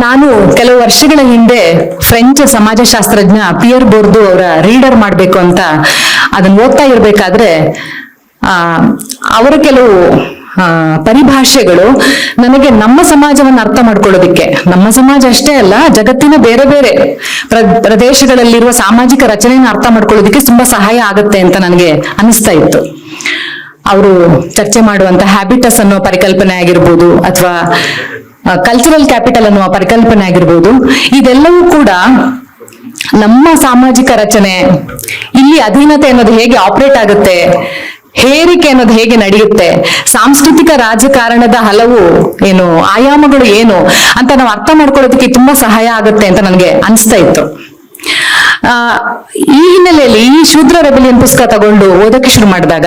ನಾನು ಕೆಲವು ವರ್ಷಗಳ ಹಿಂದೆ ಫ್ರೆಂಚ್ ಸಮಾಜಶಾಸ್ತ್ರಜ್ಞ ಪಿಯರ್ ಬೋರ್ದು ಅವರ ರೀಡರ್ ಮಾಡಬೇಕು ಅಂತ ಅದನ್ನ ಓದ್ತಾ ಇರ್ಬೇಕಾದ್ರೆ ಅವರ ಕೆಲವು ಪರಿಭಾಷೆಗಳು ನನಗೆ ನಮ್ಮ ಸಮಾಜವನ್ನು ಅರ್ಥ ಮಾಡ್ಕೊಳ್ಳೋದಿಕ್ಕೆ, ನಮ್ಮ ಸಮಾಜ ಅಷ್ಟೇ ಅಲ್ಲ ಜಗತ್ತಿನ ಬೇರೆ ಬೇರೆ ಪ್ರದೇಶಗಳಲ್ಲಿರುವ ಸಾಮಾಜಿಕ ರಚನೆಯನ್ನು ಅರ್ಥ ಮಾಡ್ಕೊಳ್ಳೋದಿಕ್ಕೆ ತುಂಬಾ ಸಹಾಯ ಆಗುತ್ತೆ ಅಂತ ನನಗೆ ಅನಿಸ್ತಾ ಇತ್ತು. ಅವರು ಚರ್ಚೆ ಮಾಡುವಂತ ಹ್ಯಾಬಿಟಸ್ ಅನ್ನೋ ಪರಿಕಲ್ಪನೆ ಆಗಿರ್ಬೋದು, ಅಥವಾ ಕಲ್ಚರಲ್ ಕ್ಯಾಪಿಟಲ್ ಅನ್ನುವ ಪರಿಕಲ್ಪನೆ ಆಗಿರ್ಬೋದು, ಇದೆಲ್ಲವೂ ಕೂಡ ನಮ್ಮ ಸಾಮಾಜಿಕ ರಚನೆ, ಇಲ್ಲಿ ಅಧೀನತೆ ಅನ್ನೋದು ಹೇಗೆ ಆಪರೇಟ್ ಆಗುತ್ತೆ, ಹೇರಿಕೆ ಅನ್ನೋದು ಹೇಗೆ ನಡೆಯುತ್ತೆ, ಸಾಂಸ್ಕೃತಿಕ ರಾಜಕಾರಣದ ಹಲವು ಆಯಾಮಗಳು ಏನು ಅಂತ ನಾವು ಅರ್ಥ ಮಾಡ್ಕೊಳ್ಳೋದಕ್ಕೆ ತುಂಬಾ ಸಹಾಯ ಆಗುತ್ತೆ ಅಂತ ನನಗೆ ಅನಿಸ್ತಾ ಇತ್ತು. ಈ ಹಿನ್ನೆಲೆಯಲ್ಲಿ ಈ ಶೂದ್ರ ರೆಬೆಲಿಯನ್ ಪುಸ್ತಕ ತಗೊಂಡು ಓದಕ್ಕೆ ಶುರು ಮಾಡಿದಾಗ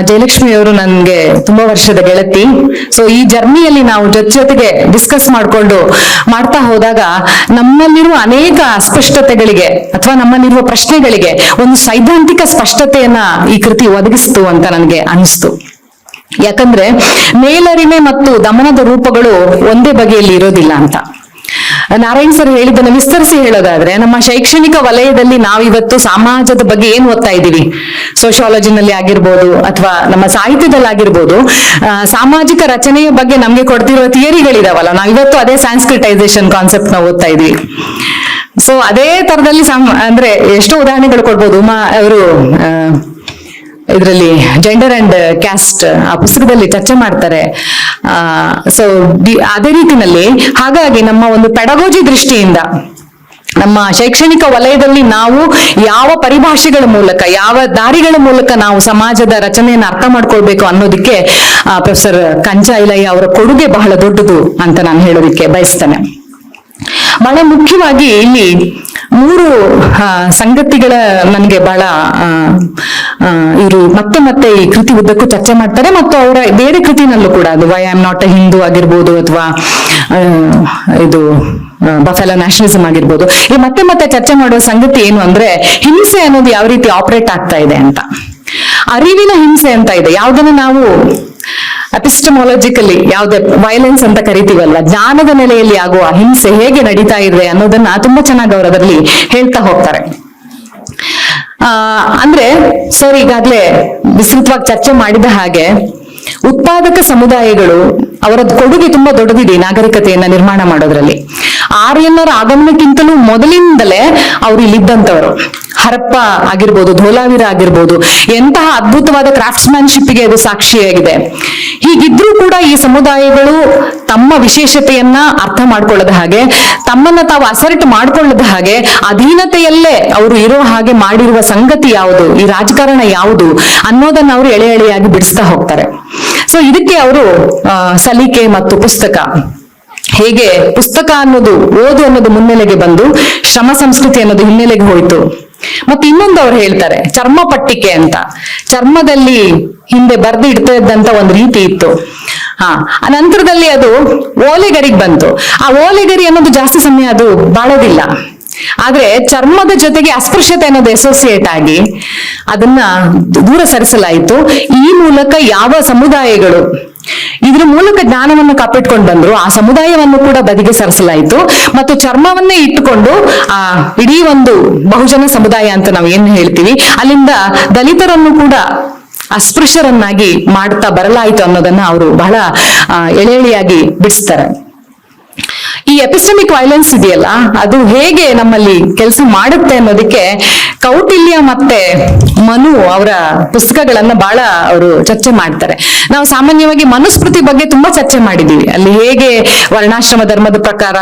ಜಯಲಕ್ಷ್ಮಿ ಅವರು ನನ್ಗೆ ತುಂಬಾ ವರ್ಷದ ಗೆಳತಿ. ಸೊ ಈ ಜರ್ನಿಯಲ್ಲಿ ನಾವು ಜೊತೆಗೆ ಡಿಸ್ಕಸ್ ಮಾಡ್ತಾ ಹೋದಾಗ ನಮ್ಮಲ್ಲಿರುವ ಅನೇಕ ಅಸ್ಪಷ್ಟತೆಗಳಿಗೆ ಅಥವಾ ನಮ್ಮಲ್ಲಿರುವ ಪ್ರಶ್ನೆಗಳಿಗೆ ಒಂದು ಸೈದ್ಧಾಂತಿಕ ಸ್ಪಷ್ಟತೆಯನ್ನ ಈ ಕೃತಿ ಒದಗಿಸ್ತು ಅಂತ ನನಗೆ ಅನಿಸ್ತು. ಯಾಕಂದ್ರೆ ಮೇಲರಿಮೆ ಮತ್ತು ದಮನದ ರೂಪಗಳು ಒಂದೇ ಬಗೆಯಲ್ಲಿ ಇರೋದಿಲ್ಲ ಅಂತ ನಾರಾಯಣ್ ಸರ್ ಹೇಳಿದ್ದನ್ನು ವಿಸ್ತರಿಸಿ ಹೇಳೋದಾದ್ರೆ, ನಮ್ಮ ಶೈಕ್ಷಣಿಕ ವಲಯದಲ್ಲಿ ನಾವಿವತ್ತು ಸಮಾಜದ ಬಗ್ಗೆ ಏನ್ ಓದ್ತಾ ಇದ್ದೀವಿ, ಸೋಶಿಯಾಲಜಿನಲ್ಲಿ ಆಗಿರ್ಬೋದು ಅಥವಾ ನಮ್ಮ ಸಾಹಿತ್ಯದಲ್ಲಿ ಆಗಿರ್ಬೋದು, ಸಾಮಾಜಿಕ ರಚನೆಯ ಬಗ್ಗೆ ನಮ್ಗೆ ಕೊಡ್ತಿರುವ ಥಿಯರಿಗಳಿದಾವಲ್ಲ, ನಾವಿವತ್ತು ಅದೇ ಸ್ಯಾನ್ಸ್ಕ್ರಿಟೈಸೇಷನ್ ಕಾನ್ಸೆಪ್ಟ್ ನ ಓದ್ತಾ ಇದ್ವಿ. ಸೊ ಅದೇ ತರದಲ್ಲಿ ಅಂದ್ರೆ ಎಷ್ಟೋ ಉದಾಹರಣೆಗಳು ಕೊಡ್ಬೋದು. ಅವರು ಇದರಲ್ಲಿ ಜೆಂಡರ್ ಅಂಡ್ ಕ್ಯಾಸ್ಟ್ ಆ ಪುಸ್ತಕದಲ್ಲಿ ಚರ್ಚೆ ಮಾಡ್ತಾರೆ. ಸೊ ಅದೇ ರೀತಿನಲ್ಲಿ ಹಾಗಾಗಿ ನಮ್ಮ ಒಂದು ಪೆಡಗೋಜಿ ದೃಷ್ಟಿಯಿಂದ ನಮ್ಮ ಶೈಕ್ಷಣಿಕ ವಲಯದಲ್ಲಿ ನಾವು ಯಾವ ಪರಿಭಾಷೆಗಳ ಮೂಲಕ, ಯಾವ ದಾರಿಗಳ ಮೂಲಕ ನಾವು ಸಮಾಜದ ರಚನೆಯನ್ನು ಅರ್ಥ ಮಾಡ್ಕೊಳ್ಬೇಕು ಅನ್ನೋದಕ್ಕೆ ಪ್ರೊಫೆಸರ್ ಕಂಚಾ ಇಲಯ್ಯ ಅವರ ಕೊಡುಗೆ ಬಹಳ ದೊಡ್ಡದು ಅಂತ ನಾನು ಹೇಳೋದಕ್ಕೆ ಬಯಸ್ತೇನೆ. ಬಹಳ ಮುಖ್ಯವಾಗಿ ಇಲ್ಲಿ 3 ಸಂಗತಿಗಳ ನನಗೆ ಬಹಳ ಇವರು ಮತ್ತೆ ಈ ಕೃತಿ ಉದ್ದಕ್ಕೂ ಚರ್ಚೆ ಮಾಡ್ತಾರೆ, ಮತ್ತು ಅವರ ಬೇರೆ ಕೃತಿನಲ್ಲೂ ಕೂಡ, ಅದು why am not A Hindu ಆಗಿರ್ಬೋದು ಅಥವಾ ಇದು ಬಫೆಲೋ ನ್ಯಾಷನಲಿಸಂ ಆಗಿರ್ಬೋದು, ಈ ಮತ್ತೆ ಚರ್ಚೆ ಮಾಡುವ ಸಂಗತಿ ಏನು ಅಂದ್ರೆ, ಹಿಂಸೆ ಅನ್ನೋದು ಯಾವ ರೀತಿ ಆಪರೇಟ್ ಆಗ್ತಾ ಇದೆ ಅಂತ. ಅರಿವಿನ ಹಿಂಸೆ ಅಂತ ಇದೆ, ಯಾವ್ದನ್ನ ನಾವು ಎಪಿಸ್ಟಮಾಲಜಿಕಲಿ ಯಾವ್ದೇ ವೈಲೆನ್ಸ್ ಅಂತ ಕರಿತೀವಲ್ಲ, ಜ್ಞಾನದ ನೆಲೆಯಲ್ಲಿ ಆಗುವ ಹಿಂಸೆ ಹೇಗೆ ನಡೀತಾ ಇದೆ ಅನ್ನೋದನ್ನ ತುಂಬಾ ಚೆನ್ನಾಗಿ ಅವರು ಅದರಲ್ಲಿ ಹೇಳ್ತಾ ಹೋಗ್ತಾರೆ. ಅಂದ್ರೆ ಸರ್ ಈಗಾಗ್ಲೇ ವಿಸ್ತೃತವಾಗಿ ಚರ್ಚೆ ಮಾಡಿದ ಹಾಗೆ ಉತ್ಪಾದಕ ಸಮುದಾಯಗಳು ಅವರ ಕೊಡುಗೆ ತುಂಬಾ ದೊಡ್ಡದಿದೆ ನಾಗರಿಕತೆಯನ್ನ ನಿರ್ಮಾಣ ಮಾಡೋದ್ರಲ್ಲಿ. ಆರ್ಯನ್ನರ ಆಗಮನಕ್ಕಿಂತಲೂ ಮೊದಲಿಂದಲೇ ಅವ್ರು ಇಲ್ಲಿದ್ದಂಥವ್ರು. ಹರಪ್ಪ ಆಗಿರ್ಬೋದು, ಧೋಲಾವೀರ ಆಗಿರ್ಬೋದು, ಎಂತಹ ಅದ್ಭುತವಾದ ಕ್ರಾಫ್ಟ್ಸ್ಮ್ಯಾನ್ಶಿಪ್ಗೆ ಅದು ಸಾಕ್ಷಿಯಾಗಿದೆ. ಹೀಗಿದ್ರೂ ಕೂಡ ಈ ಸಮುದಾಯಗಳು ತಮ್ಮ ವಿಶೇಷತೆಯನ್ನ ಅರ್ಥ ಮಾಡ್ಕೊಳ್ಳದ ಹಾಗೆ, ತಮ್ಮನ್ನ ತಾವು ಅಸರ್ಟ್ ಮಾಡ್ಕೊಳ್ಳದ ಹಾಗೆ, ಅಧೀನತೆಯಲ್ಲೇ ಅವರು ಇರೋ ಹಾಗೆ ಮಾಡಿರುವ ಸಂಗತಿ ಯಾವುದು, ಈ ರಾಜಕಾರಣ ಯಾವುದು ಅನ್ನೋದನ್ನ ಅವರು ಎಳೆಯಾಗಿ ಬಿಡಿಸ್ತಾ ಹೋಗ್ತಾರೆ. ಸೊ ಇದಕ್ಕೆ ಅವರು ಸಲಿಕೆ ಮತ್ತು ಪುಸ್ತಕ, ಹೇಗೆ ಪುಸ್ತಕ ಅನ್ನೋದು, ಓದು ಅನ್ನೋದು ಮುನ್ನೆಲೆಗೆ ಬಂದು ಶ್ರಮ ಸಂಸ್ಕೃತಿ ಅನ್ನೋದು ಹಿನ್ನೆಲೆಗೆ ಹೋಯ್ತು. ಮತ್ತೆ ಇನ್ನೊಂದು ಅವ್ರು ಹೇಳ್ತಾರೆ ಚರ್ಮ ಪಟ್ಟಿಕೆ ಅಂತ. ಚರ್ಮದಲ್ಲಿ ಹಿಂದೆ ಬರ್ದು ಇಡ್ತಾ ಇದ್ದಂತ ಒಂದು ರೀತಿ ಇತ್ತು. ನಂತರದಲ್ಲಿ ಅದು ಓಲೆಗರಿಗೆ ಬಂತು. ಆ ಓಲೆಗರಿ ಅನ್ನೋದು ಜಾಸ್ತಿ ಸಮಯ ಅದು ಬಾಳೋದಿಲ್ಲ. ಆದ್ರೆ ಚರ್ಮದ ಜೊತೆಗೆ ಅಸ್ಪೃಶ್ಯತೆ ಅನ್ನೋದು ಅಸೋಸಿಯೇಟ್ ಆಗಿ ಅದನ್ನ ದೂರ ಸರಿಸಲಾಯಿತು. ಈ ಮೂಲಕ ಯಾವ ಸಮುದಾಯಗಳು ಇದ್ರ ಮೂಲಕ ಜ್ಞಾನವನ್ನು ಕಾಪಿಟ್ಕೊಂಡು ಬಂದ್ರು, ಆ ಸಮುದಾಯವನ್ನು ಕೂಡ ಬದಿಗೆ ಸರಿಸಲಾಯಿತು. ಮತ್ತು ಚರ್ಮವನ್ನೇ ಇಟ್ಟುಕೊಂಡು ಇಡೀ ಒಂದು ಬಹುಜನ ಸಮುದಾಯ ಅಂತ ನಾವು ಏನ್ ಹೇಳ್ತೀವಿ, ಅಲ್ಲಿಂದ ದಲಿತರನ್ನು ಕೂಡ ಅಸ್ಪೃಶ್ಯರನ್ನಾಗಿ ಮಾಡ್ತಾ ಬರಲಾಯಿತು ಅನ್ನೋದನ್ನ ಅವರು ಬಹಳ ಎಳೆಯಾಗಿ ಬಿಡಿಸ್ತಾರೆ. ಈ ಎಪಿಸ್ಟಮಿಕ್ ವೈಲೆನ್ಸ್ ಇದೆಯಲ್ಲ, ಅದು ಹೇಗೆ ನಮ್ಮಲ್ಲಿ ಕೆಲಸ ಮಾಡುತ್ತೆ ಅನ್ನೋದಕ್ಕೆ ಕೌಟಿಲ್ಯ ಮತ್ತೆ ಮನು ಅವರ ಪುಸ್ತಕಗಳನ್ನ ಬಹಳ ಅವರು ಚರ್ಚೆ ಮಾಡ್ತಾರೆ. ನಾವು ಸಾಮಾನ್ಯವಾಗಿ ಮನುಸ್ಮೃತಿ ಬಗ್ಗೆ ತುಂಬಾ ಚರ್ಚೆ ಮಾಡಿದೀವಿ. ಅಲ್ಲಿ ಹೇಗೆ ವರ್ಣಾಶ್ರಮ ಧರ್ಮದ ಪ್ರಕಾರ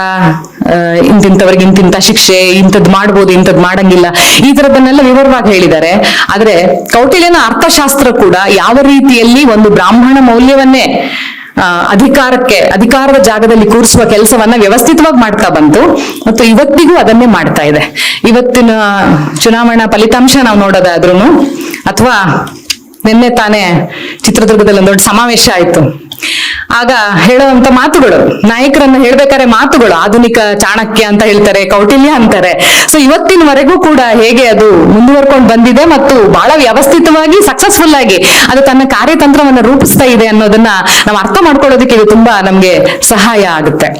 ಇಂತಿಂತವ್ರಿಗೆ ಇಂತಿಂತ ಶಿಕ್ಷೆ, ಇಂಥದ್ದು ಮಾಡ್ಬೋದು, ಇಂಥದ್ದು ಮಾಡಂಗಿಲ್ಲ, ಈ ತರದನ್ನೆಲ್ಲ ವಿವರವಾಗಿ ಹೇಳಿದ್ದಾರೆ. ಆದ್ರೆ ಕೌಟಿಲ್ಯನ ಅರ್ಥಶಾಸ್ತ್ರ ಕೂಡ ಯಾವ ರೀತಿಯಲ್ಲಿ ಒಂದು ಬ್ರಾಹ್ಮಣ ಮೌಲ್ಯವನ್ನೇ ಅಧಿಕಾರದ ಜಾಗದಲ್ಲಿ ಕೂರಿಸುವ ಕೆಲಸವನ್ನ ವ್ಯವಸ್ಥಿತವಾಗಿ ಮಾಡ್ತಾ ಬಂತು, ಮತ್ತು ಇವತ್ತಿಗೂ ಅದನ್ನೇ ಮಾಡ್ತಾ ಇದೆ. ಇವತ್ತಿನ ಚುನಾವಣಾ ಫಲಿತಾಂಶ ನಾವು ನೋಡೋದಾದ್ರೂ, ಅಥವಾ ನಿನ್ನೆ ತಾನೇ ಚಿತ್ರದುರ್ಗದಲ್ಲಿ ಒಂದು ದೊಡ್ಡ ಸಮಾವೇಶ ಆಯ್ತು, ಆಗ ಹೇಳುವಂತ ಮಾತುಗಳು, ನಾಯಕರನ್ನ ಹೇಳ್ಬೇಕಾದ್ರೆ ಮಾತುಗಳು ಆಧುನಿಕ ಚಾಣಕ್ಯ ಅಂತ ಹೇಳ್ತಾರೆ, ಕೌಟಿಲ್ಯ ಅಂತಾರೆ. ಸೊ ಇವತ್ತಿನವರೆಗೂ ಕೂಡ ಹೇಗೆ ಅದು ಮುಂದುವರ್ಕೊಂಡು ಬಂದಿದೆ ಮತ್ತು ಬಹಳ ವ್ಯವಸ್ಥಿತವಾಗಿ ಸಕ್ಸಸ್ಫುಲ್ ಆಗಿ ಅದು ತನ್ನ ಕಾರ್ಯತಂತ್ರವನ್ನ ರೂಪಿಸ್ತಾ ಇದೆ ಅನ್ನೋದನ್ನ ನಾವು ಅರ್ಥ ಮಾಡ್ಕೊಳ್ಳೋದಕ್ಕೆ ಇದು ತುಂಬಾ ನಮ್ಗೆ ಸಹಾಯ ಆಗುತ್ತೆ.